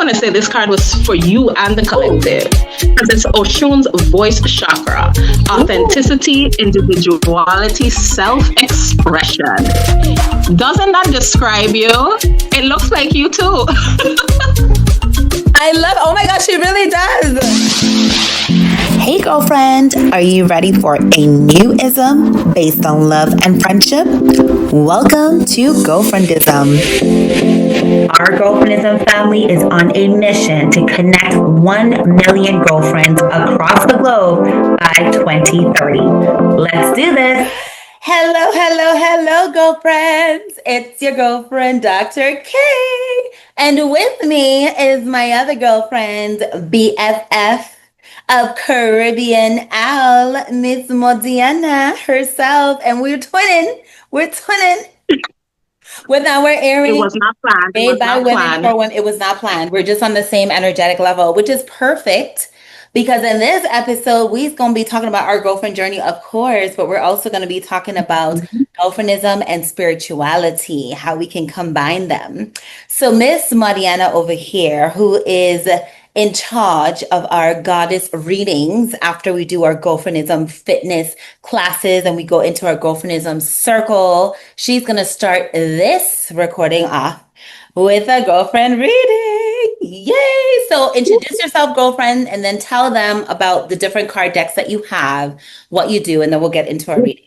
going to say this card was for you and the collective because it's Oshun's voice chakra, authenticity, individuality, self-expression. Doesn't that describe you? It looks like you too. I love, oh my gosh, she really does. Hey girlfriend, are you ready for a new ism based on love and friendship? Welcome to Girlfriendism. Our Girlfriendism family is on a mission to connect 1 million girlfriends across the globe by 2030. Let's do this. Hello, girlfriends. It's your girlfriend, Dr. K. And with me is my other girlfriend, BFF of Caribbean Owl, Miss Maudiana herself. And we're twinning with our earrings. It was not planned. Made by women for women. It was not planned. We're just on the same energetic level, which is perfect. Because in this episode, we're going to be talking about our girlfriend journey, of course, but we're also going to be talking about girlfriendism and spirituality, how we can combine them. So Miss Maudiana over here, who is in charge of our goddess readings after we do our girlfriendism fitness classes and we go into our girlfriendism circle, she's going to start this recording off with a girlfriend reading. Yay! So introduce yourself, girlfriend, and then tell them about the different card decks that you have, what you do, and then we'll get into our reading.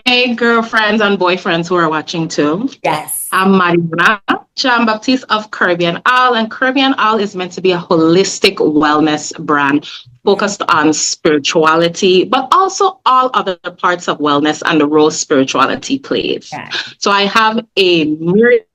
Hey, girlfriends and boyfriends who are watching too. Yes. I'm Maudiana of Caribbean Owl, and Caribbean Owl is meant to be a holistic wellness brand focused on spirituality, but also all other parts of wellness and the role spirituality plays. Yeah. So I have a myriad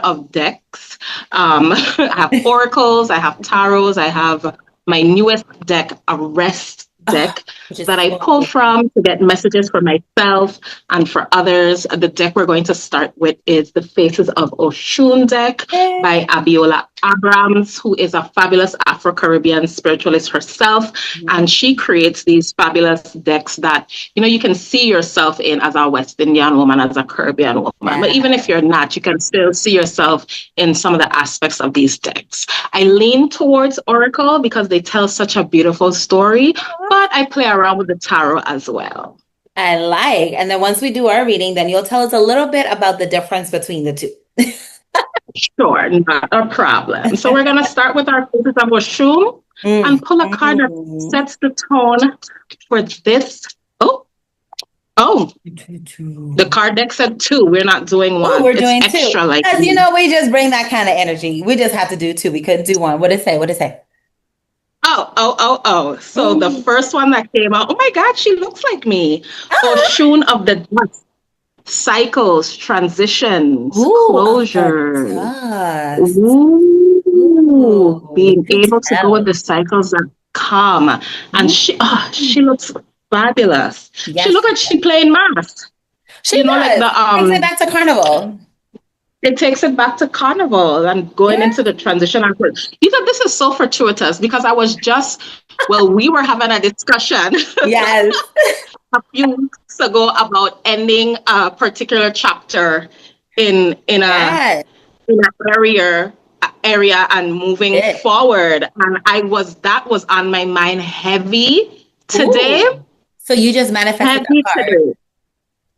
of decks. I have oracles, I have tarots, I have my newest deck, a rest deck that I pull from to get messages for myself and for others. The deck we're going to start with is the Faces of Oshun deck by Abiola Abrams, who is a fabulous Afro-Caribbean spiritualist herself. And she creates these fabulous decks that, you know, you can see yourself in as a West Indian woman, as a Caribbean woman. But even if you're not, you can still see yourself in some of the aspects of these decks. I lean towards Oracle because they tell such a beautiful story, but I play around with the tarot as well. I like. And then once we do our reading, then you'll tell us a little bit about the difference between the two. Sure, not a problem. So we're going to start with our Faces of Oshun and pull a card that sets the tone for this. Oh, the card deck said 2. We're not doing 1. Oh, we're doing it's 2. Extra, like, because, you know, we just bring that kind of energy. We just have to do 2. We couldn't do 1. What did it say? Oh. So the first one that came out, oh my God, she looks like me. Oshun of the dust. Cycles, transitions, closures. Being able to go with the cycles that come. And she looks fabulous. Yes. She looks like she's playing math. She does. Like takes it back to carnival. It takes it back to carnival and going into the transition. You know, this is so fortuitous because I was we were having a discussion. Yes. A few weeks ago about ending a particular chapter in an area and moving forward. And that was on my mind heavy today. Ooh. So you just manifested that card. Today.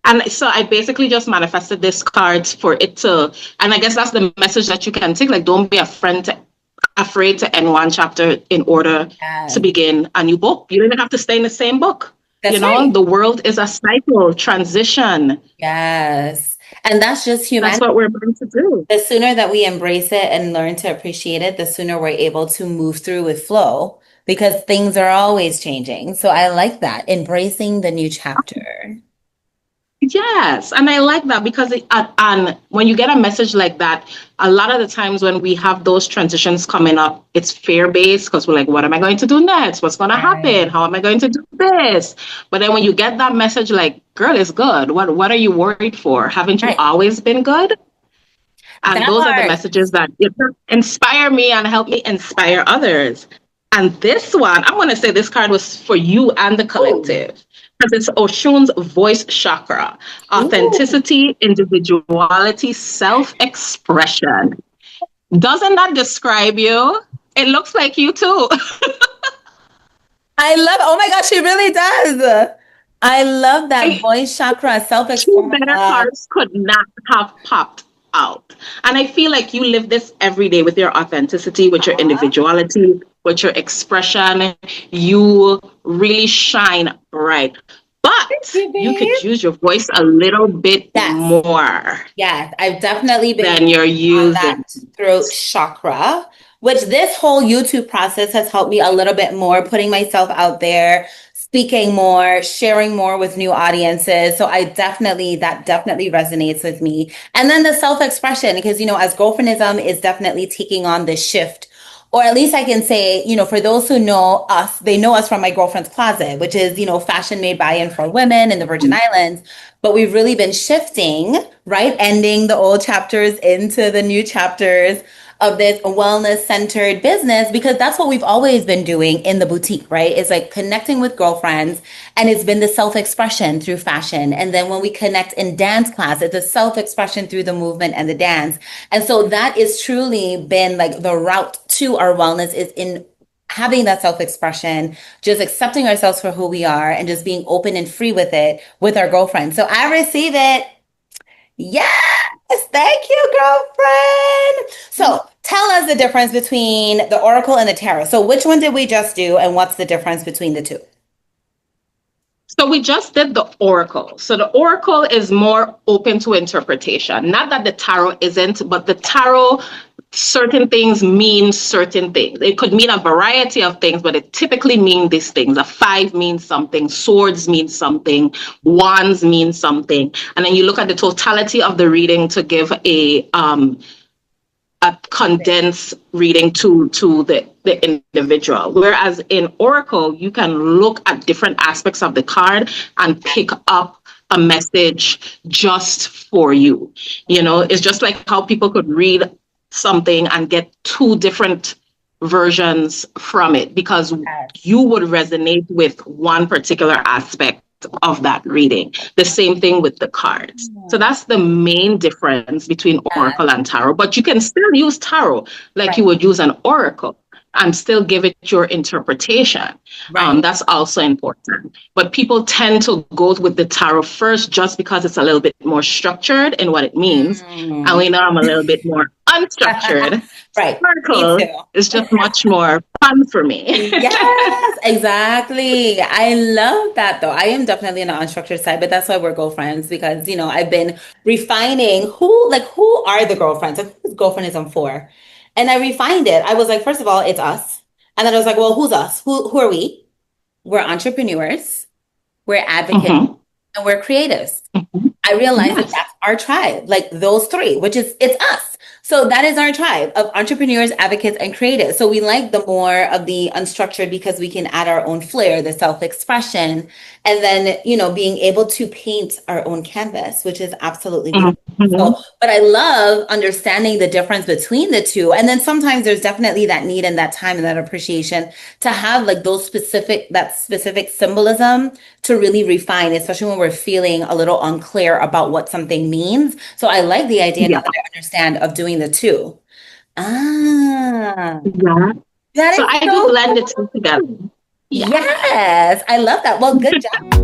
And so I basically just manifested this card for it to, and I guess that's the message that you can take. Like, don't be afraid to end one chapter in order to begin a new book. You don't even have to stay in the same book. That's right. The world is a cycle, transition. Yes. And that's just humanity. That's what we're meant to do. The sooner that we embrace it and learn to appreciate it, the sooner we're able to move through with flow because things are always changing. So I like that, embracing the new chapter. Yes, and I like that because and when you get a message like that, a lot of the times when we have those transitions coming up, it's fear-based because we're like, what am I going to do next? What's going to happen? How am I going to do this? But then when you get that message like, girl, it's good. What are you worried for? Haven't you always been good? And those are the messages that inspire me and help me inspire others. And this one, I'm going to say this card was for you and the collective. Because it's Oshun's voice chakra. Authenticity, individuality, self-expression. Doesn't that describe you? It looks like you too. Oh my gosh, she really does. I love that voice chakra, Two self-expression. better cards could not have popped out. And I feel like you live this every day with your authenticity, with your individuality, with your expression. You really shine bright. But you could use your voice a little bit more. Yes, I've definitely been than you're using that throat chakra, which this whole YouTube process has helped me a little bit more, putting myself out there, speaking more, sharing more with new audiences. So that definitely resonates with me. And then the self-expression, because, as Girlfriendism is definitely taking on this shift, or at least I can say, for those who know us, they know us from My Girlfriend's Closet, which is, fashion made by and for women in the Virgin Islands. But we've really been shifting, right? Ending the old chapters into the new chapters of this wellness-centered business, because that's what we've always been doing in the boutique, right? It's like connecting with girlfriends, and it's been the self-expression through fashion. And then when we connect in dance class, it's a self-expression through the movement and the dance. And so that is truly been like the route to our wellness, is in having that self-expression, just accepting ourselves for who we are, and just being open and free with it with our girlfriends. So I receive it. Yes, thank you, girlfriend. So tell us the difference between the Oracle and the Tarot. So which one did we just do, and what's the difference between the two? So we just did the Oracle. So the Oracle is more open to interpretation. Not that the Tarot isn't, but the Tarot, certain things mean certain things. It could mean a variety of things, but it typically means these things. A 5 means something, swords mean something, wands mean something. And then you look at the totality of the reading to give a condensed reading to the individual. Whereas in Oracle, you can look at different aspects of the card and pick up a message just for you. It's just like how people could read something and get 2 different versions from it, because you would resonate with one particular aspect of that reading. The same thing with the cards. So that's the main difference between Oracle and Tarot. But you can still use Tarot like you would use an Oracle, and still give it your interpretation. That's also important. But people tend to go with the Tarot first just because it's a little bit more structured in what it means. And we know I'm a little bit more unstructured. Oracle is just much more fun for me. Yes, exactly. I love that, though. I am definitely on the unstructured side, but that's why we're girlfriends, because, I've been refining who are the girlfriends? Like, who's Girlfriendism for? And I refined it. I was like, first of all, it's us. And then I was like, well, who's us? Who are we? We're entrepreneurs, we're advocates, and we're creatives. I realized that that's our tribe, like those 3, which is, it's us. So that is our tribe of entrepreneurs, advocates, and creatives. So we like the more of the unstructured, because we can add our own flair, the self-expression, and then, being able to paint our own canvas, which is absolutely beautiful. So, but I love understanding the difference between the two. And then sometimes there's definitely that need and that time and that appreciation to have like that specific symbolism to really refine, especially when we're feeling a little unclear about what something means. So I like the idea now that I understand of doing the two. I do blend the two together. Yes, I love that. Well, good job.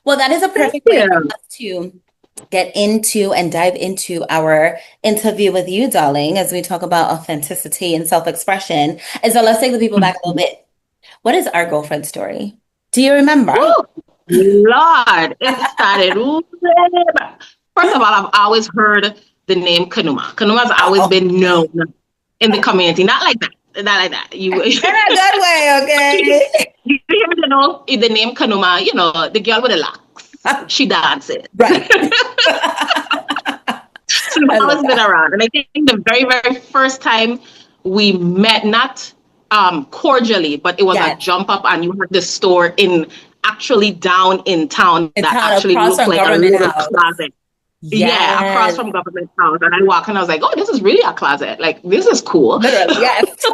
Well, that is a perfect way for us to get into and dive into our interview with you, darling, as we talk about authenticity and self-expression. And so let's take the people back a little bit. What is our girlfriend story? Do you remember? Oh, Lord, it started. First of all, I've always heard the name Kanuma. Kanuma's always been known in the community. Not like that. Not like that. In a good way, okay? You hear the name Kanuma, the girl with the locks. she dances. Right. She's always been around. And I think the very, very first time we met, not cordially, but it was a jump up and you had the store actually down in town that actually looked like a little closet. Yes. Yeah, across from Government House. And I walked and I was like, oh, this is really a closet. Like, this is cool. Literally, yes.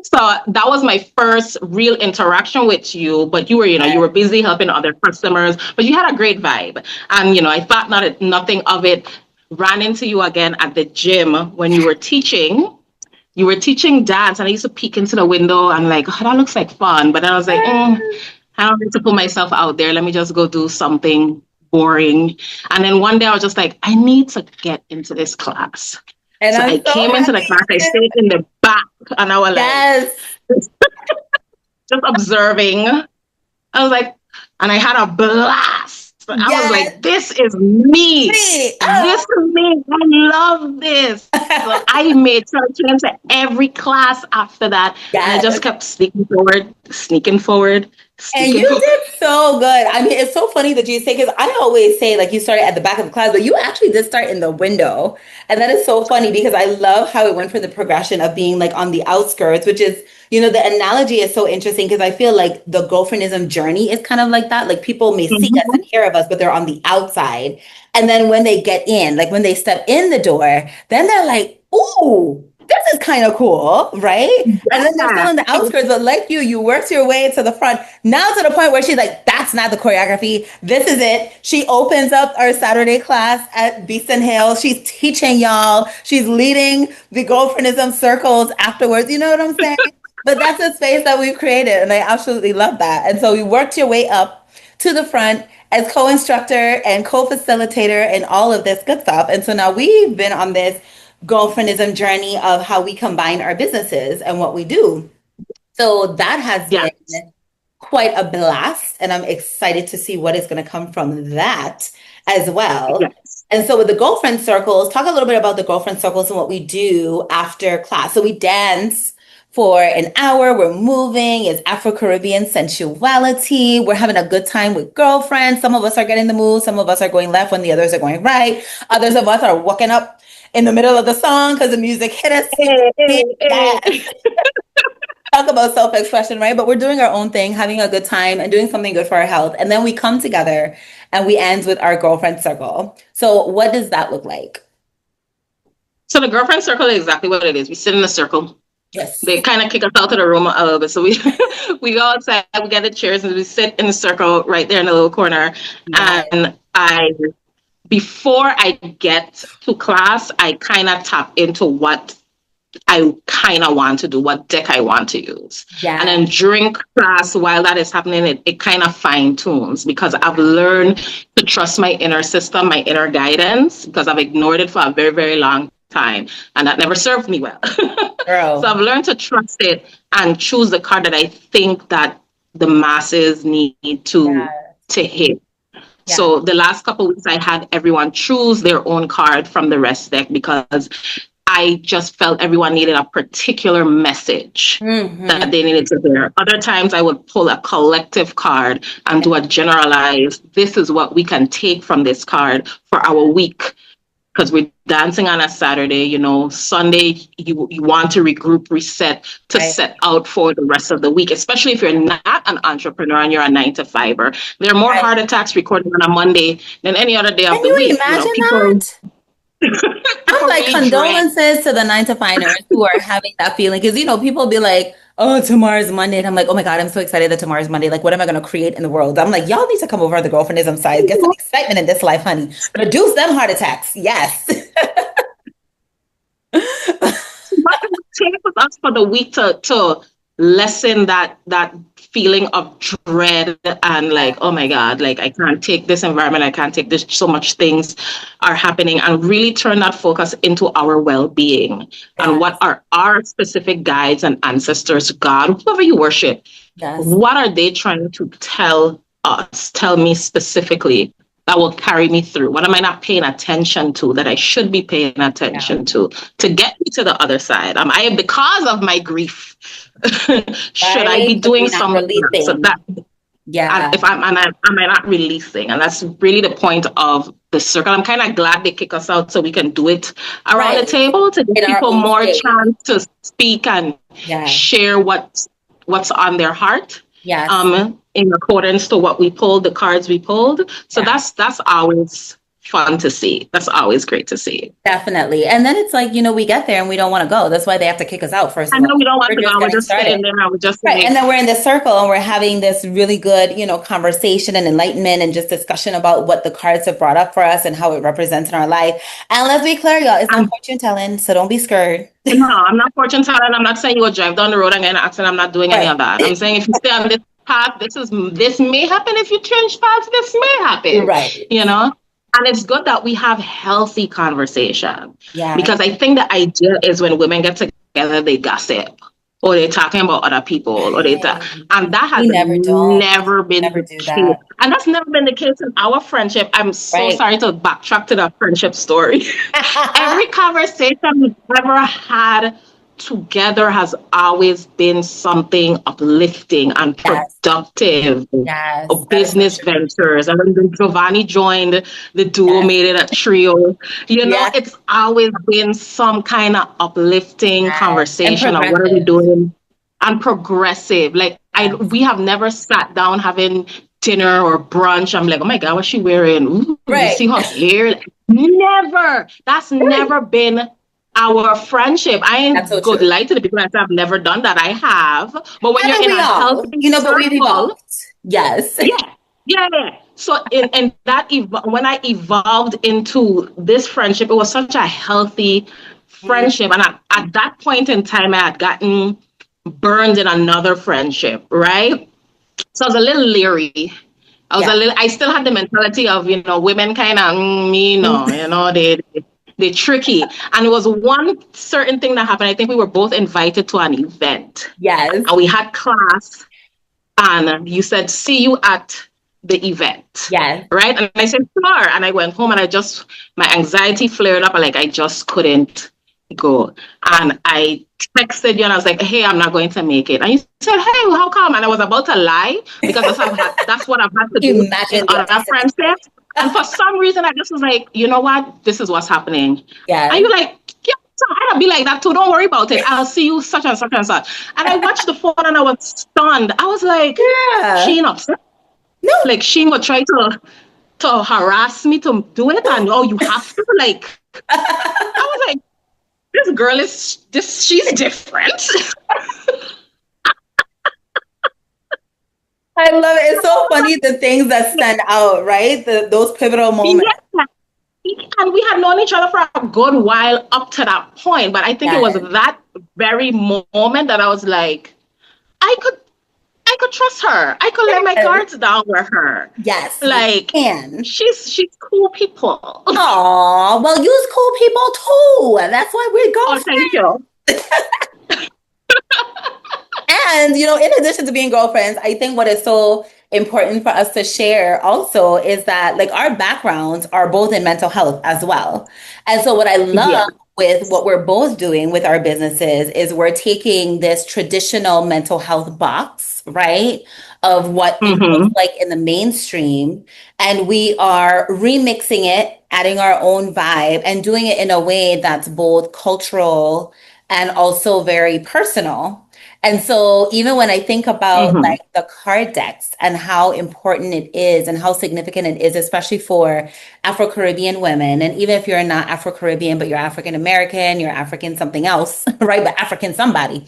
So that was my first real interaction with you, but you were, you were busy helping other customers, but you had a great vibe. And, I thought nothing of it. Ran into you again at the gym when you were teaching. You were teaching dance, and I used to peek into the window and like, oh, that looks like fun. But then I was like, I don't need to put myself out there. Let me just go do something boring. And then one day I was just like, I need to get into this class. And so I came into the class, I stayed in the back, and I was like, just observing. I was like, and I had a blast. I was like, this is me. This is me. I love this. So I made sure I came to every class after that. And I just kept sneaking forward. And you did so good. I mean, it's so funny that you say, because I always say, like, you started at the back of the class, but you actually did start in the window. And that is so funny because I love how it went for the progression of being like on the outskirts, which is, the analogy is so interesting because I feel like the girlfriendism journey is kind of like that. Like people may see us and hear of us, but they're on the outside. And then when they get in, like when they step in the door, then they're like, ooh, this is kind of cool, right? Yeah. And then they're still on the outskirts, but like you worked your way to the front. Now to the point where she's like, that's not the choreography. This is it. She opens up our Saturday class at Beeston Hill. She's teaching y'all. She's leading the girlfriendism circles afterwards. You know what I'm saying? But that's a space that we've created, and I absolutely love that. And so we worked your way up to the front as co-instructor and co-facilitator and all of this good stuff. And so now we've been on this girlfriendism journey of how we combine our businesses and what we do. So that has been quite a blast, and I'm excited to see what is going to come from that as well. Yes. And so with the girlfriend circles, talk a little bit about the girlfriend circles and what we do after class. So we dance for an hour. We're moving. It's Afro-Caribbean sensuality. We're having a good time with girlfriends. Some of us are getting the move. Some of us are going left when the others are going right. Others of us are walking up in the middle of the song because the music hit us. Talk about self-expression, right? But we're doing our own thing, having a good time and doing something good for our health. And then we come together and we end with our girlfriend circle. So what does that look like? So the girlfriend circle is exactly what it is. We sit in a circle. Yes. They kind of kick us out of the room a little bit. So we go outside, we get the chairs, and we sit in the circle right there in the little corner. Yes. And before I get to class, I kind of tap into what I kind of want to do, what deck I want to use. Yeah. And then during class, while that is happening, it kind of fine tunes because I've learned to trust my inner system, my inner guidance, because I've ignored it for a very, very long time. And that never served me well. So I've learned to trust it and choose the card that I think that the masses need to hit. Yeah. So the last couple of weeks, I had everyone choose their own card from the rest deck because I just felt everyone needed a particular message that they needed to hear. Other times I would pull a collective card and do a generalized, this is what we can take from this card for our week. Because we're dancing on a Saturday, Sunday, you want to regroup, reset, to set out for the rest of the week, especially if you're not an entrepreneur and you're a 9-to-5er. There are more heart attacks recorded on a Monday than any other day of the week. Can you imagine that? I'm like, condolences to the 9-to-5ers who are having that feeling. Because, people be like, oh, tomorrow's Monday. And I'm like, oh my God, I'm so excited that tomorrow's Monday. Like, what am I going to create in the world? I'm like, y'all need to come over on the girlfriendism side. Get some excitement in this life, honey. Reduce them heart attacks. Yes. What can it take with us for the week to lessen that feeling of dread and like, oh my God, like I can't take this environment, I can't take this, so much things are happening, and really turn that focus into our well-being and what are our specific guides and ancestors, God, whoever you worship, what are they trying to tell me specifically that will carry me through? What am I not paying attention to that I should be paying attention to get me to the other side? Am I, because of my grief, should I be doing something? So Yeah. And if I'm not releasing, and that's really the point of the circle. I'm kind of glad they kick us out so we can do it around the Right. table to give In our people own more space. chance to speak and Yeah. share what's on their heart. Yes. In accordance to what we pulled, the cards we pulled. So Yeah. that's always fun to see. That's always great to see. Definitely. And then it's like, we get there and we don't want to go. That's why they have to kick us out first I of all. know we don't want We're to go. just We're getting just sitting started. there. I was just Right. like, And then we're in the circle and we're having this really good, conversation and enlightenment and just discussion about what the cards have brought up for us and how it represents in our life. And let's be clear, y'all, it's not fortune telling, so don't be scared. no, I'm not fortune telling. I'm not saying you go drive down the road and get in an accident. I'm not doing any of that. I'm saying if you stay on this path, this may happen. If you change paths, this may happen. Right. And it's good that we have healthy conversation. Yeah. Because I think the idea is when women get together, they gossip or they're talking about other people and that has never been the case. And that's never been the case in our friendship. I'm so sorry to backtrack to that friendship story. Every conversation we've ever had together has always been something uplifting and productive. Yes, business ventures. And when Giovanni joined, the duo made it a trio. It's always been some kind of uplifting conversation on what are we doing, and progressive. Like we have never sat down having dinner or brunch. I'm like, oh my God, what's she wearing? Ooh, you see her hair? Never. That's never been our friendship. I ain't good lie to the people that I've never done that. I have. But when you're in a healthy but we've evolved. Yes. Yeah. So in that, when I evolved into this friendship, it was such a healthy friendship. And at that point in time, I had gotten burned in another friendship, right? So I was a little leery. I still had the mentality of, women kind of, they're tricky. And it was one certain thing that happened. I think we were both invited to an event. Yes. And we had class. And you said, see you at the event. Yes. Right? And I said, sure. And I went home and my anxiety flared up. And I just couldn't go. And I texted you and I was like, hey, I'm not going to make it. And you said, hey, well, how come? And I was about to lie because that's what I've had to do in other friendships. And for some reason, I just was like, you know what? This is what's happening. Yeah. And you're like, yeah, so I'll be like that too. Don't worry about it. I'll see you such and such and such. And I watched the phone and I was stunned. I was like, Sheen upset? No. Like Sheen would try to harass me to do it. And you have to I was like, this girl she's different. I love it. It's so funny, the things that stand out, right? Those pivotal moments. Yeah. And we had known each other for a good while up to that point. But I think it was that very moment that I was like, I could trust her. I could lay my guards down with her. Yes. She's cool people. Aw, well, use cool people too. That's why we're going. Thank you. And, in addition to being girlfriends, I think what is so important for us to share also is that our backgrounds are both in mental health as well. And so what I love with what we're both doing with our businesses is we're taking this traditional mental health box, right, of what it looks like in the mainstream, and we are remixing it, adding our own vibe, and doing it in a way that's both cultural and also very personal. And so even when I think about the card decks and how important it is and how significant it is, especially for Afro-Caribbean women, and even if you're not Afro-Caribbean, but you're African-American, you're African something else, right? But African somebody.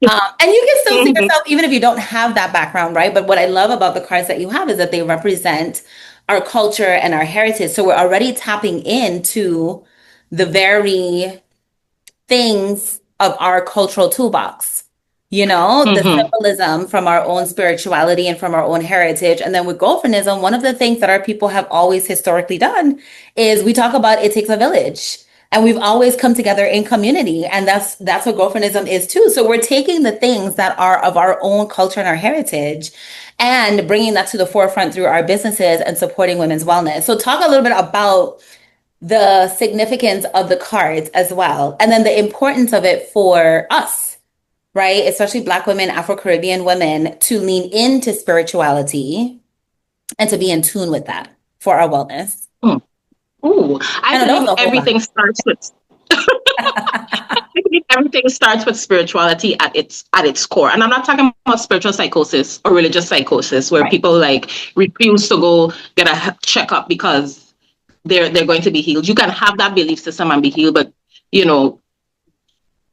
And you can still see yourself even if you don't have that background, right? But what I love about the cards that you have is that they represent our culture and our heritage. So we're already tapping into the very things of our cultural toolbox. The symbolism from our own spirituality and from our own heritage. And then with girlfriendism, one of the things that our people have always historically done is we talk about it takes a village. And we've always come together in community. And that's what girlfriendism is too. So we're taking the things that are of our own culture and our heritage and bringing that to the forefront through our businesses and supporting women's wellness. So talk a little bit about the significance of the cards as well. And then the importance of it for us. right? Especially Black women, Afro-Caribbean women, to lean into spirituality and to be in tune with that for our wellness. Ooh, I I know that was believe a whole lot. everything starts with I believe everything starts with spirituality at its core. And I'm not talking about spiritual psychosis or religious psychosis where Right. people like refuse to go get a checkup because they're going to be healed. You can have that belief system and be healed, but you know,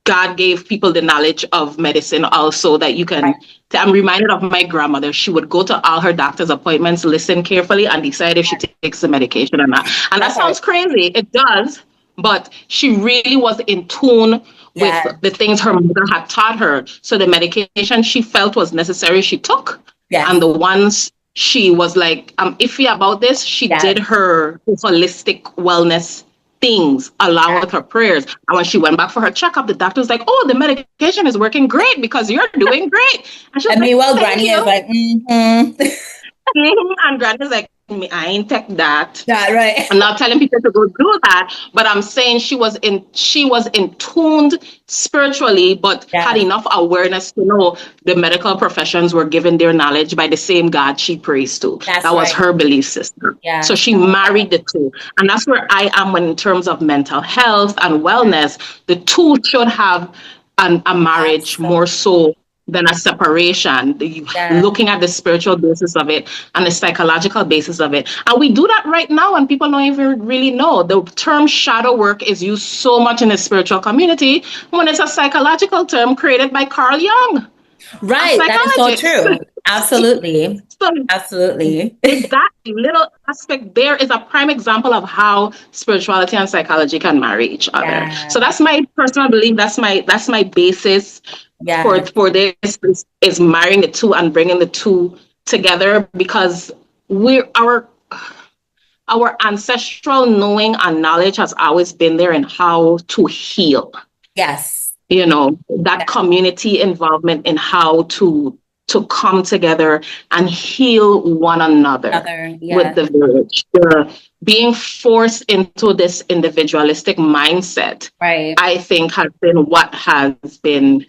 God gave people the knowledge of medicine also that you can. Right. I'm reminded of my grandmother. She would go to all her doctor's appointments, listen carefully, and decide if she takes the medication or not. And that sounds crazy. It does. But she really was in tune with Yes. the things her mother had taught her. So the medication she felt was necessary, she took. Yes. And the ones she was like, I'm iffy about this, she Yes. did her holistic wellness things along with her prayers. And when she went back for her checkup, the doctor was like, oh, the medication is working great because you're doing great. And she was And like, meanwhile, thank Granny you. is like, And Granny's like, I ain't take that. that right. I'm not telling people to go do that, but I'm saying she was in tuned spiritually, but had enough awareness to know the medical professions were given their knowledge by the same God she prays to. That was her belief system. Yeah. So she married the two. And that's where I am in terms of mental health and wellness. The two should have a marriage more so than a separation, looking at the spiritual basis of it and the psychological basis of it. And we do that right now and people don't even really know. The term shadow work is used so much in the spiritual community when it's a psychological term created by Carl Jung. Right, that is so true. Absolutely. Absolutely. That little aspect there is a prime example of how spirituality and psychology can marry each other. So that's my personal belief. That's my basis for this is marrying the two and bringing the two together, because our ancestral knowing and knowledge has always been there in how to heal. Yes. You know, that community involvement in how to come together and heal one another with the village. Being forced into this individualistic mindset, I think, has been what has been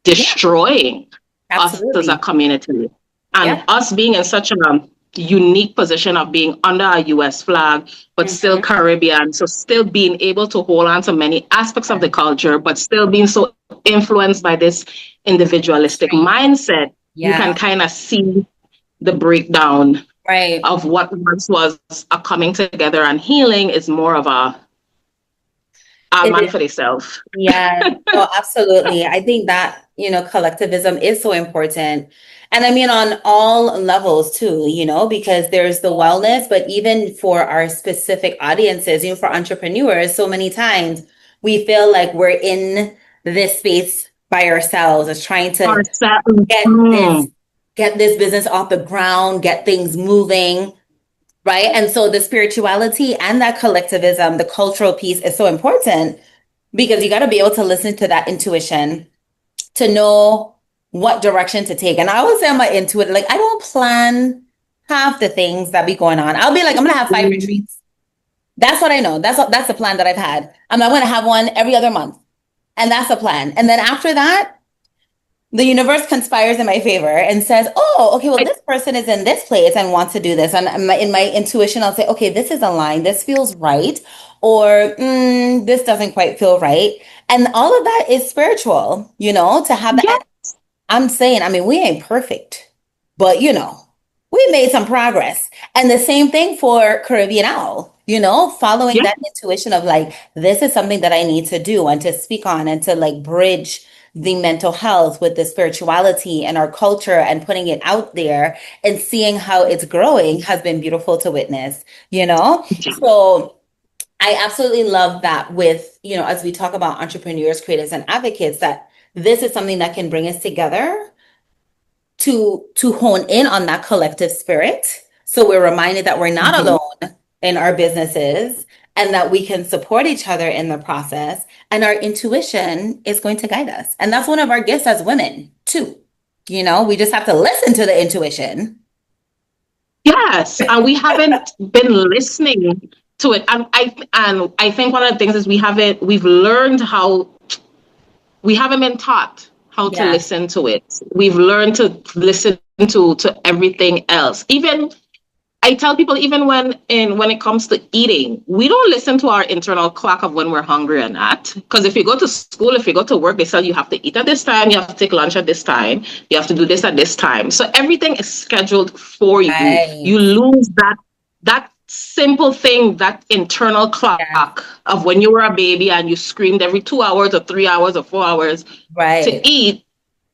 destroying us as a community. And us being in such a unique position of being under a US flag, but still Caribbean. So still being able to hold on to many aspects of the culture, but still being so influenced by this individualistic mindset. You can kind of see the breakdown of what once was a coming together and healing is more of a man for themselves. Yeah, no, absolutely. I think that, collectivism is so important. And I mean, on all levels too, because there's the wellness, but even for our specific audiences, for entrepreneurs, so many times we feel like we're in this space by ourselves, as trying to get this business off the ground, get things moving, right? And so the spirituality and that collectivism, the cultural piece is so important, because you got to be able to listen to that intuition to know what direction to take. And I always say I'm an intuitive, like I don't plan half the things that be going on. I'll be like, I'm going to have 5 retreats. That's what I know. That's the plan that I've had. I'm going to have one every other month. And that's a plan. And then after that, the universe conspires in my favor and says, oh, okay, well, this person is in this place and wants to do this. And in my intuition, I'll say, okay, this is aligned. This feels right. Or this doesn't quite feel right. And all of that is spiritual, to have that. Yes. I'm saying, we ain't perfect, but, we made some progress. And the same thing for Caribbean Owl, following that intuition of like, this is something that I need to do and to speak on and to like bridge the mental health with the spirituality and our culture and putting it out there and seeing how it's growing has been beautiful to witness, So I absolutely love that with, as we talk about entrepreneurs, creators, and advocates, that this is something that can bring us together to hone in on that collective spirit. So we're reminded that we're not alone in our businesses and that we can support each other in the process. And our intuition is going to guide us. And that's one of our gifts as women, too. We just have to listen to the intuition. Yes, and we haven't been listening to it. And I think one of the things is we haven't been taught how to listen to it. We've learned to listen to everything else. Even I tell people, even when it comes to eating, we don't listen to our internal clock of when we're hungry or not. Because if you go to school, if you go to work, they tell you have to eat at this time, you have to take lunch at this time, you have to do this at this time. So everything is scheduled for you. Right. You lose that simple thing, that internal clock of when you were a baby and you screamed every 2 hours or 3 hours or 4 hours to eat.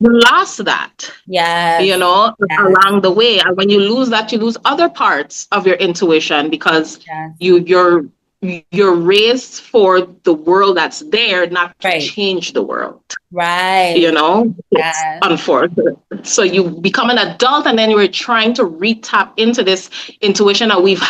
You lost that, along the way. And when you lose that, you lose other parts of your intuition because you're raised for the world that's there, not to change the world. Right. It's unfortunate. So you become an adult and then you're trying to re-tap into this intuition that we've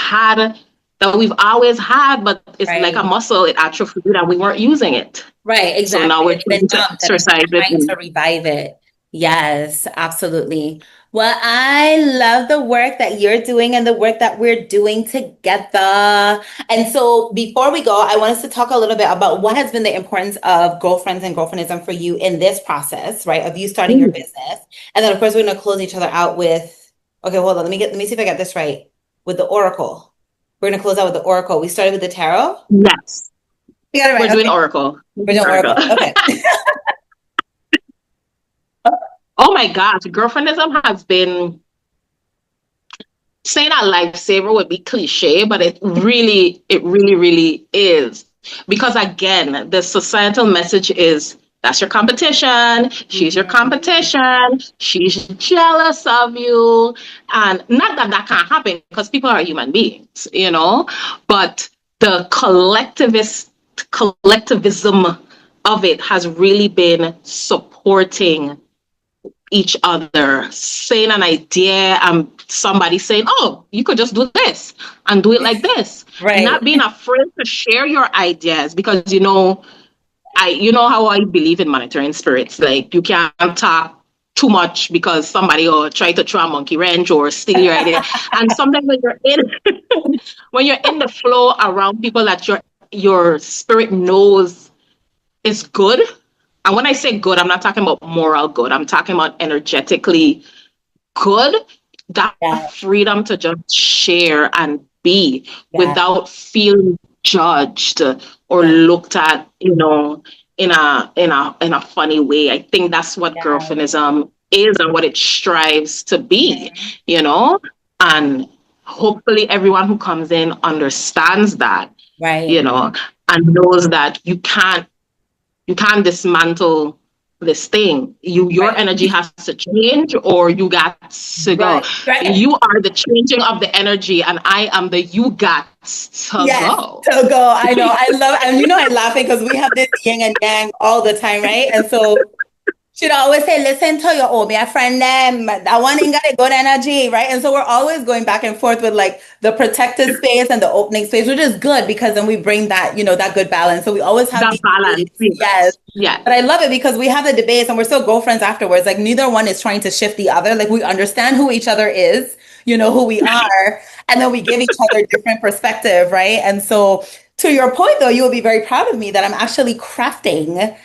always had, but it's like a muscle. It atrophied and we weren't using it. Right, exactly. So now we're trying to exercise it. Trying to revive it. Yes, absolutely. Well, I love the work that you're doing and the work that we're doing together. And so before we go, I want us to talk a little bit about what has been the importance of girlfriends and girlfriendism for you in this process, right? Of you starting your business. And then of course, we're going to close each other out with, okay, hold on. Let me see if I got this right. With the Oracle. We're going to close out with the Oracle. We started with the Tarot? Yes. We got it right. We're doing Oracle. We're doing Oracle. Okay. Oh my gosh, girlfriendism has been, saying a lifesaver would be cliche, but it really is. Because again, the societal message is, that's your competition, she's your competition, she's jealous of you. And not that that can't happen, because people are human beings, but the collectivism of it has really been supporting each other, saying an idea and somebody saying, oh, you could just do this and do it like this. Right. Not being afraid to share your ideas, because how I believe in monitoring spirits. Like, you can't talk too much because somebody will try to throw a monkey wrench or steal your idea. And sometimes when you're in the flow around people that your spirit knows is good. And when I say good, I'm not talking about moral good. I'm talking about energetically good. That freedom to just share and be without feeling judged or looked at, in a funny way. I think that's what girlfriendism is and what it strives to be, and hopefully everyone who comes in understands that, and knows that you can't dismantle this thing. Your energy has to change, or you got to go. Right. You are the changing of the energy, and I am the you got to go. To go. I know. I love, and I'm laughing because we have this yin and yang all the time, right? And so she'd always say, listen to your old friend them. That one ain't got a good energy, right? And so we're always going back and forth with like the protected space and the opening space, which is good because then we bring that, that good balance. So we always have that balance. Yes. Yeah. But I love it because we have the debates and we're still girlfriends afterwards. Like, neither one is trying to shift the other. Like, we understand who each other is, who we are, and then we give each other different perspective, right? And so to your point, though, you will be very proud of me that I'm actually crafting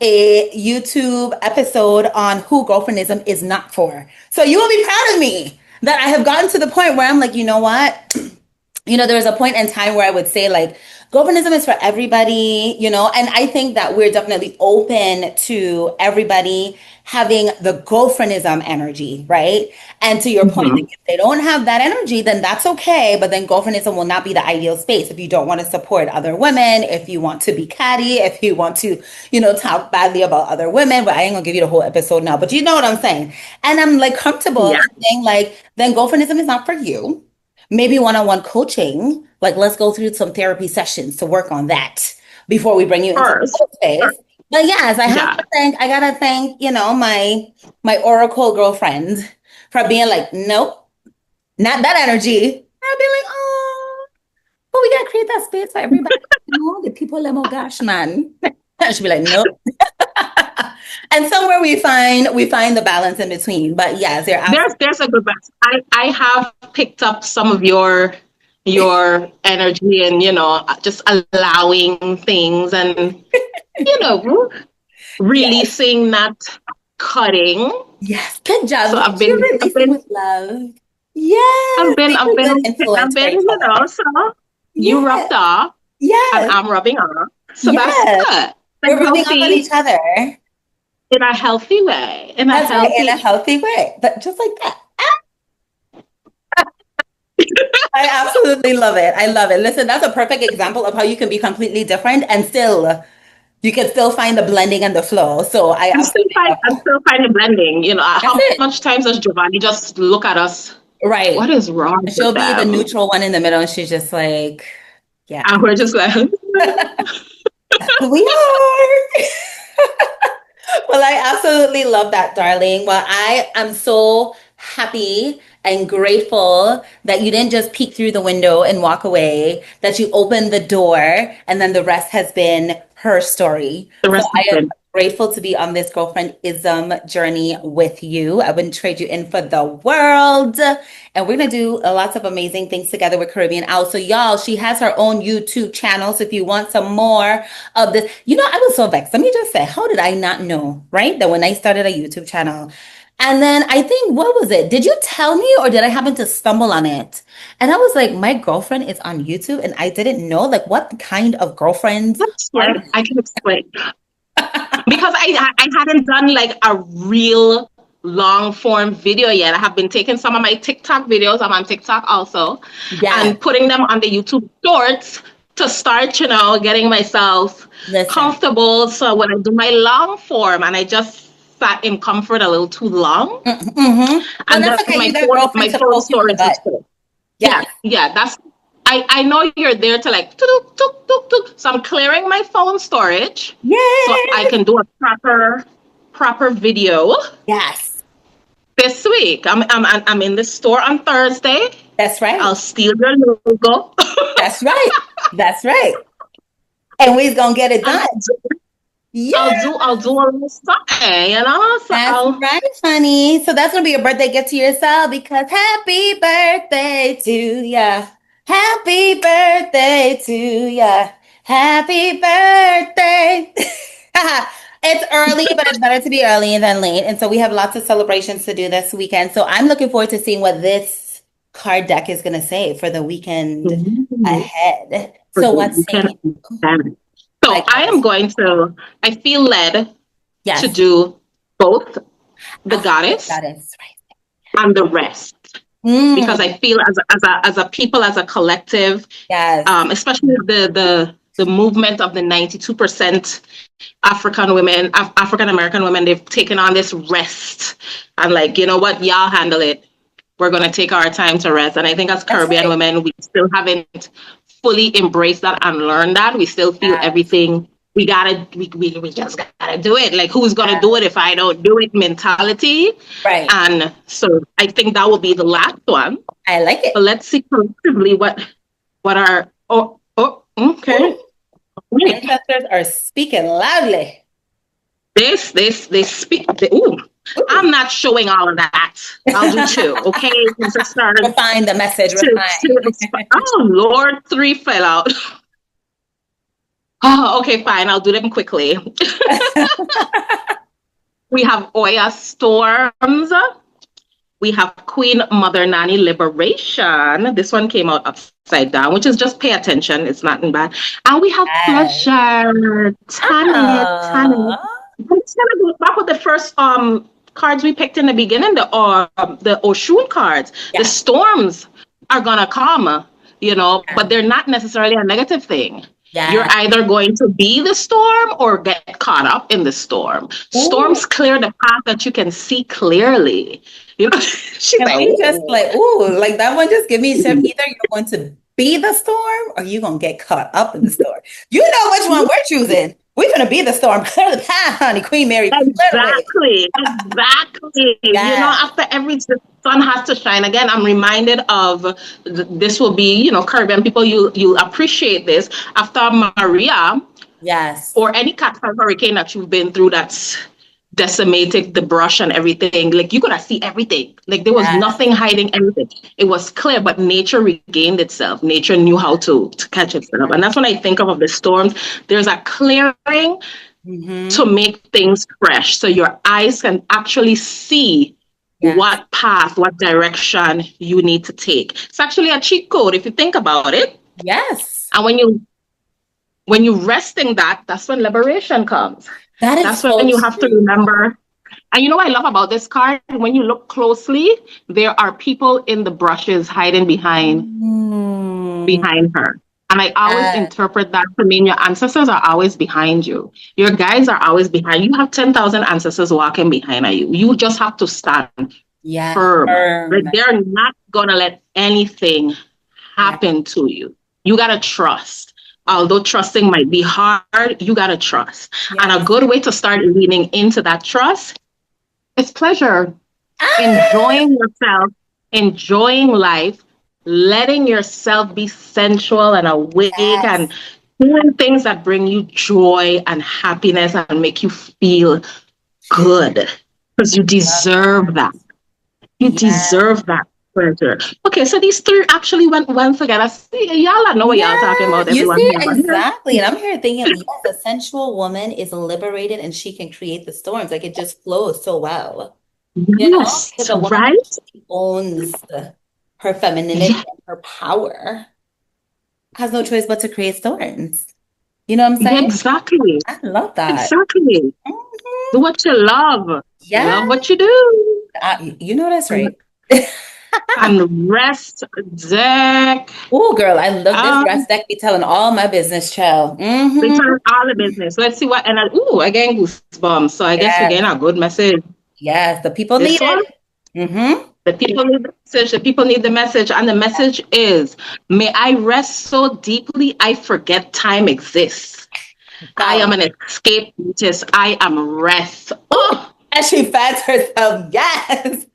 a YouTube episode on who girlfriendism is not for. So you will be proud of me that I have gotten to the point where I'm like, you know what? There was a point in time where I would say like, girlfriendism is for everybody, and I think that we're definitely open to everybody having the girlfriendism energy, right? And to your point, like, if they don't have that energy, then that's okay. But then girlfriendism will not be the ideal space if you don't want to support other women, if you want to be catty, if you want to, talk badly about other women. But I ain't gonna give you the whole episode now, but you know what I'm saying. And I'm like comfortable saying like, then girlfriendism is not for you. Maybe one-on-one coaching, like let's go through some therapy sessions to work on that before we bring you into the space. But yes, I gotta thank, my Oracle girlfriend for being like, nope, not that energy. I'll be like, oh, but we gotta create that space for everybody. The people like, oh gosh, man. She'll be like, nope. And somewhere we find the balance in between. But yes, there's a good balance. I have picked up some of your energy and just allowing things and releasing, not cutting. Yes, good job. So You're releasing with love. Yes, I've been, influence for each you know, other. so you rubbed off and Yes, I'm rubbing off. So yes. that's good. We're rubbing off on each other. In a healthy way. That's right, in a healthy way. But just like that. I absolutely love it. I love it. Listen, that's a perfect example of how you can be completely different and still, you can still find the blending and the flow. So I'm still finding blending. You know, how much times does Giovanni just look at us? Right. What is wrong? She'll be the neutral one in the middle, and she's just like, yeah. And we're just like, we are. Well, I absolutely love that, darling. Well, I am so happy and grateful that you didn't just peek through the window and walk away, that you opened the door, and then the rest has been her story. So I am grateful to be on this girlfriendism journey with you. I wouldn't trade you in for the world. And we're going to do lots of amazing things together with Caribbean Owl. So y'all, she has her own YouTube channel. So if you want some more of this, you know, I was so vexed. Let me just say, how did I not know, right? That when I started a YouTube channel, and then I think, what was it? Did you tell me or did I happen to stumble on it? And I was like, my girlfriend is on YouTube and I didn't know, like, what kind of girlfriends? I can explain. Because I hadn't done like a real long form video yet. I have been taking some of my TikTok videos. I'm on TikTok also. And putting them on the YouTube shorts to start, you know, getting myself comfortable. So when I do my long form and I just sat in comfort a little too long. And that's okay. My phone storage is full. Yeah, that's I know you're there to like so I'm clearing my phone storage so I can do a proper video. Yes. This week. I'm in the store on Thursday. That's right. I'll steal your logo. That's right. That's right. And we're gonna get it done. I'll do a little something, you know? So that's right, honey. So that's gonna be a birthday gift to yourself because happy birthday to ya. Happy birthday to ya. Happy birthday. It's early, but it's better to be early than late. And so we have lots of celebrations to do this weekend. So I'm looking forward to seeing what this card deck is going to say for the weekend ahead. So what's saying? So I feel led to do both the goddess and the rest. Because I feel as a people, as a collective, especially the movement of the 92% African women, African American women, they've taken on this rest and like, you know what, y'all handle it. We're going to take our time to rest. And I think as Caribbean women, we still haven't fully embraced that and learned that. We still feel everything. We just gotta do it. Like, who's gonna do it if I don't do it mentality? Right. And so I think that will be the last one. I like it. But let's see collectively what our okay. Ancestors are speaking loudly. They speak. I'm not showing all of that. I'll do two. Okay. Refine the message. Oh Lord, 3 fell out. Oh, okay, fine. I'll do them quickly. We have Oya Storms. We have Queen Mother Nanny Liberation. This one came out upside down, which is just pay attention. It's nothing bad. And we have Pleasure. Tanit. I'm just gonna go back with the first cards we picked in the beginning, the Oshun cards. The storms are gonna come, you know, but they're not necessarily a negative thing. You're either going to be the storm or get caught up in the storm. Ooh. Storms clear the path that you can see clearly. You know, she's just like, ooh, like that one just give me some. Either you're going to be the storm or you're going to get caught up in the storm. You know which one we're choosing. We're going to be the storm. Clear the path, honey. Queen Mary. Exactly. You know, after every sun has to shine. Again, I'm reminded of this will be, you know, Caribbean people, you'll appreciate this. After Maria, or any category hurricane that you've been through that's decimated the brush and everything, like you gotta see everything. Like there was nothing hiding anything. It was clear, but nature regained itself. Nature knew how to catch itself. And that's when I think of the storms. There's a clearing to make things fresh. So your eyes can actually see what path, what direction you need to take. It's actually a cheat code if you think about it. Yes. And when you rest in that, that's when liberation comes. That's so when you have to remember. And you know what I love about this card? When you look closely, there are people in the brushes hiding behind her. And I always interpret that to mean your ancestors are always behind you. Your guides are always behind you. You have 10,000 ancestors walking behind you. You just have to stand firm. Like, they're not going to let anything happen to you. You got to trust. Although trusting might be hard, you got to trust. And a good way to start leaning into that trust is pleasure. Enjoying yourself, enjoying life, letting yourself be sensual and awake and doing things that bring you joy and happiness and make you feel good, because you deserve that. You deserve that pleasure. Okay, so these three actually went together. See, y'all know what y'all talking about. You see, exactly. And I'm here thinking, yes, a sensual woman is liberated and she can create the storms. Like, it just flows so well. You know, because a woman owns her femininity and her power, has no choice but to create storms. You know what I'm saying? Exactly. I love that. Exactly. Do what you love. Love what you do. You know that's right. And rest deck. Oh, girl, I love this rest deck. Be telling all my business, child. They tell all the business. Let's see what. And again, goosebumps. So I guess we're getting a good message. Yes, the people need it. The people need the message. The people need the message. And the message is, may I rest so deeply I forget time exists. I am an escapist. I am rest. Oh, and she fats herself. Yes.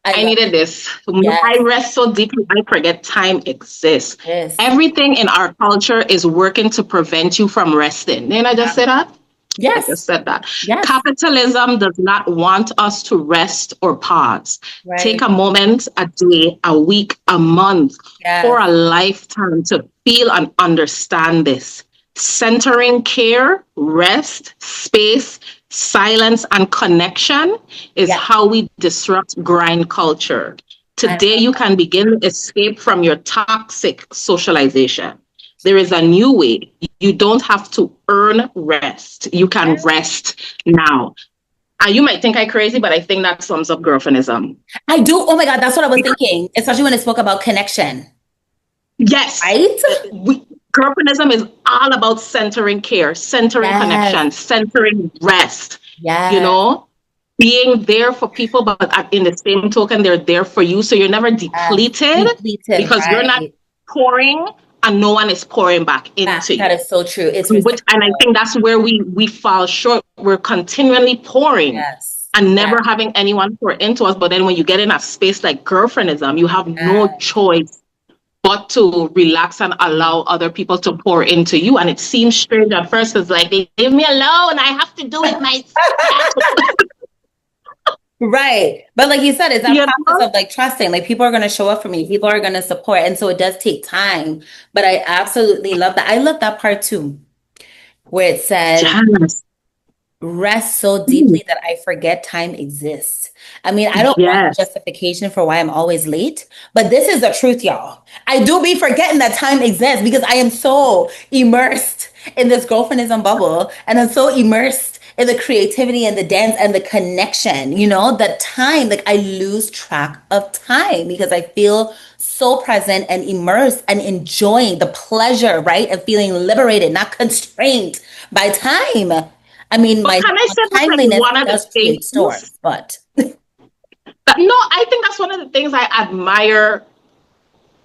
I needed this. Yes. I rest so deeply, I forget time exists. Yes. Everything in our culture is working to prevent you from resting. Didn't I just say that? Yes. I just said that. Yes. Capitalism does not want us to rest or pause. Right. Take a moment, a day, a week, a month, or a lifetime to feel and understand this. Centering care, rest, space, silence, and connection is how we disrupt grind culture. Today, you can begin to escape from your toxic socialization. There is a new way. You don't have to earn rest. You can rest now. And you might think I'm crazy, but I think that sums up girlfriendism. I do. Oh my God, that's what I was thinking, especially when I spoke about connection. Yes. Right? Girlfriendism is all about centering care, centering connection, centering rest. Yeah. You know, being there for people, but in the same token, they're there for you. So you're never depleted because you're not pouring and no one is pouring back into you. That is so true. And I think that's where we fall short. We're continually pouring and never having anyone pour into us. But then when you get in a space like girlfriendism, you have no choice but to relax and allow other people to pour into you. And it seems strange at first. It's like, they leave me alone. I have to do it myself. Right. But like you said, it's that process of like trusting, like people are going to show up for me. People are going to support. And so it does take time. But I absolutely love that. I love that part too, where it says, rest so deeply that I forget time exists. I mean, I don't want justification for why I'm always late, but this is the truth, y'all. I do be forgetting that time exists because I am so immersed in this girlfriendism bubble, and I'm so immersed in the creativity and the dance and the connection, you know, that time, like I lose track of time because I feel so present and immersed and enjoying the pleasure, right? And feeling liberated, not constrained by time. I mean, my timeliness does create storms, but... No, I think that's one of the things I admire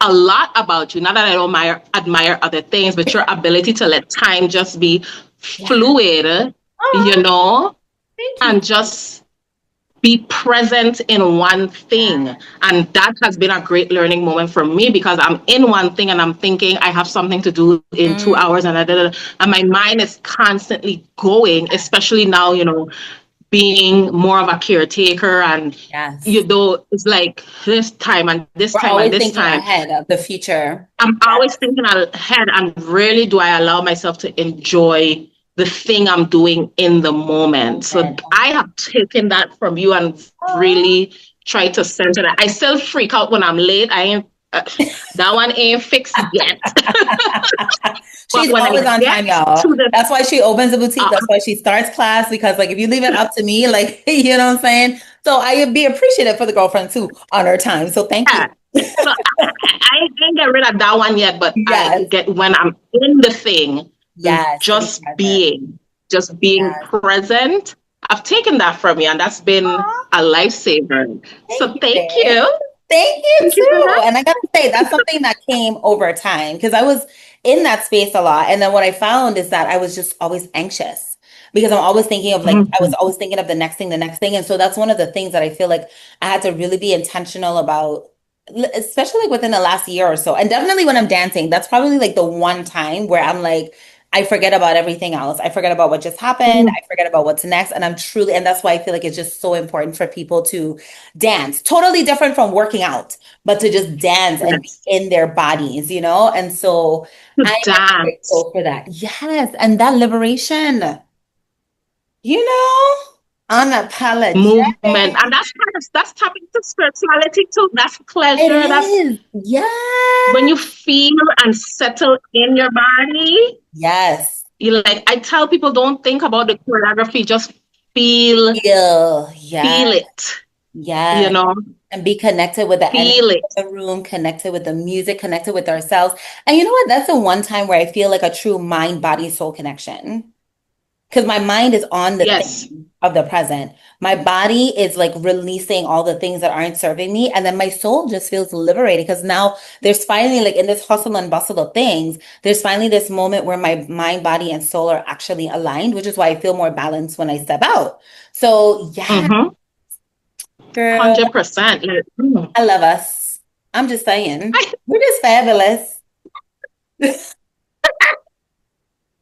a lot about you. Not that I don't admire other things, but your ability to let time just be fluid, you know, and just be present in one thing. And that has been a great learning moment for me because I'm in one thing and I'm thinking I have something to do in 2 hours and my mind is constantly going, especially now, you know, being more of a caretaker and you know, it's like this time and this time and this time ahead of the future. I'm always thinking ahead, and rarely do I allow myself to enjoy the thing I'm doing in the moment. So I have taken that from you and really tried to center that. I still freak out when I'm late. I ain't that one ain't fixed yet. She's always on time, y'all. That's why she opens a boutique. That's why she starts class, because like if you leave it up to me, like, you know what I'm saying? So I be appreciative for the girlfriend too on her time. So thank you. So I didn't get rid of that one yet, but I get when I'm in the thing, just being present. I've taken that from you, and that's been a lifesaver. So thank you. Thank you too. And I gotta say, that's something that came over time, because I was in that space a lot. And then what I found is that I was just always anxious, because I'm always thinking of like, I was always thinking of the next thing. And so that's one of the things that I feel like I had to really be intentional about, especially like within the last year or so. And definitely when I'm dancing, that's probably like the one time where I'm like, I forget about everything else. I forget about what just happened. I forget about what's next. And and that's why I feel like it's just so important for people to dance. Totally different from working out, but to just dance and be in their bodies, you know? And so I'm grateful for that. Yes. And that liberation, you know, unapologetic movement. And that's tapping into spirituality too. That's pleasure. When you feel and settle in your body. Yes. You like, I tell people, don't think about the choreography, just feel it. Yeah. You know, and be connected with the energy of the room, connected with the music, connected with ourselves. And you know what? That's the one time where I feel like a true mind, body, soul connection. Because my mind is on the thing of the present. My body is like releasing all the things that aren't serving me. And then my soul just feels liberated, because now there's finally, like in this hustle and bustle of things, there's finally this moment where my mind, body, and soul are actually aligned, which is why I feel more balanced when I step out. So yeah. Girl, 100%. I love us. I'm just saying. We're just fabulous.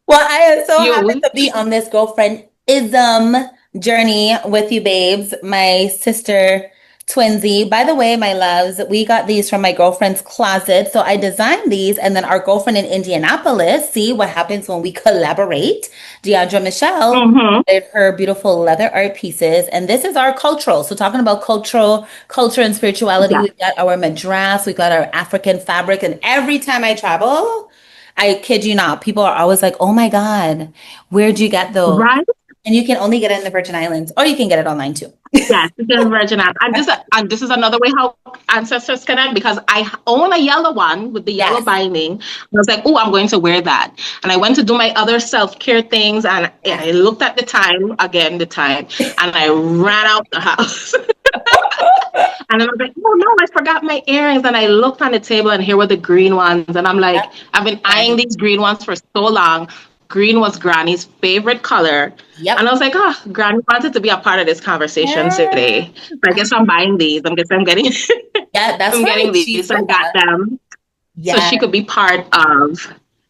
Well, I am so happy to be on this girlfriendism journey with you, babes. My sister twinsy. By the way, my loves, we got these from my girlfriend's closet. So I designed these, and then our girlfriend in Indianapolis, see what happens when we collaborate. Deandra Michelle did her beautiful leather art pieces. And this is our cultural. So talking about culture and spirituality, we've got our madras, we've got our African fabric. And every time I travel, I kid you not, people are always like, oh my God, where'd you get those? Right. And you can only get it in the Virgin Islands, or you can get it online too. Yes, you can Virgin Islands. And this is another way how ancestors connect, because I own a yellow one with the yellow binding. I was like, oh, I'm going to wear that. And I went to do my other self-care things, and I looked at the time, and I ran out the house. And then I was like, oh no, I forgot my earrings. And I looked on the table, and here were the green ones. And I'm like, I've been eyeing these green ones for so long. Green was Granny's favorite color. And I was like, oh, Granny wanted to be a part of this conversation today. So I guess I'm buying these. I'm getting getting these. I got them. So she could be part of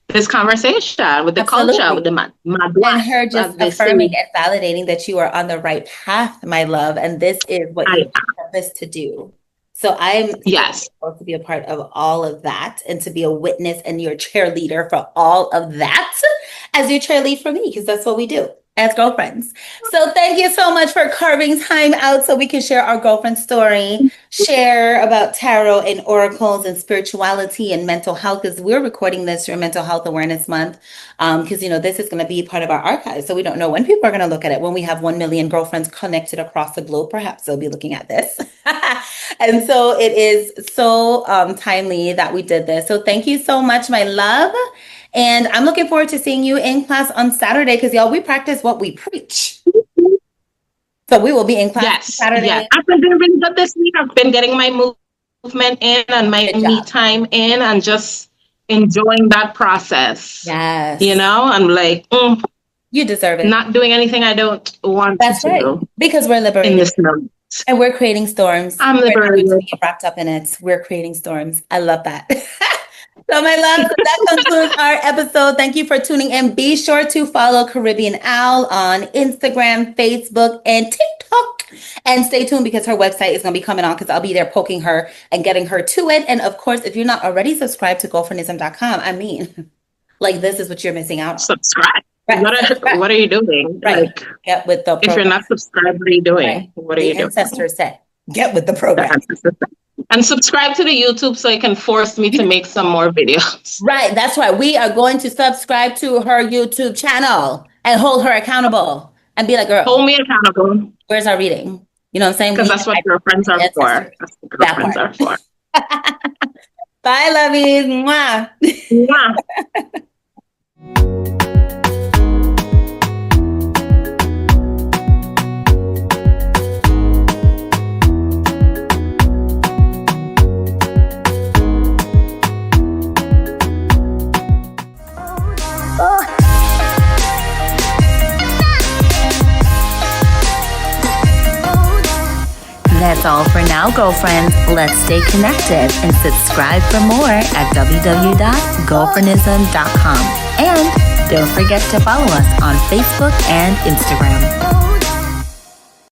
this conversation with the culture, with the and her just affirming and validating that you are on the right path, my love, and this is what you purpose to do. So I'm supposed to be a part of all of that, and to be a witness and your cheerleader for all of that, as you cheerlead for me, because that's what we do as girlfriends. So thank you so much for carving time out so we can share our girlfriend story, share about tarot and oracles and spirituality and mental health, because we're recording this during Mental Health Awareness Month, because, you know, this is going to be part of our archive. So we don't know when people are going to look at it. When we have 1 million girlfriends connected across the globe, perhaps they'll be looking at this. And so it is so timely that we did this. So thank you so much, my love. And I'm looking forward to seeing you in class on Saturday, because y'all, we practice what we preach. So we will be in class Saturday. Yes. I've been doing really good this week. I've been getting my movement in and my me time in, and just enjoying that process. Yes. You know, I'm like, you deserve it. Not doing anything I don't want to do. Because we're liberated. In this moment. And we're creating storms. I'm liberated. We're not wrapped up in it. We're creating storms. I love that. So my love, that concludes our episode. Thank you for tuning in. Be sure to follow Caribbean Owl on Instagram, Facebook, and TikTok. And stay tuned, because her website is going to be coming on, because I'll be there poking her and getting her to it. And of course, if you're not already subscribed to girlfriendism.com, I mean, like, this is what you're missing out on. Subscribe. Right. What are you doing? Right. Like, Get with the program. if you're not subscribed, what are you doing? Right. What are you doing? Ancestors said, get with the The program. ancestors said. And subscribe to the YouTube so it can force me to make some more videos. Right. That's right. We are going to subscribe to her YouTube channel and hold her accountable and be like, girl, Hold me accountable. where's our reading? You know what I'm saying? Because that's what girlfriends are for. ancestors. That's what girlfriends are for. Bye, lovies. Mwah. Yeah. That's all for now, girlfriends. Let's stay connected and subscribe for more at www.girlfriendism.com. And don't forget to follow us on Facebook and Instagram.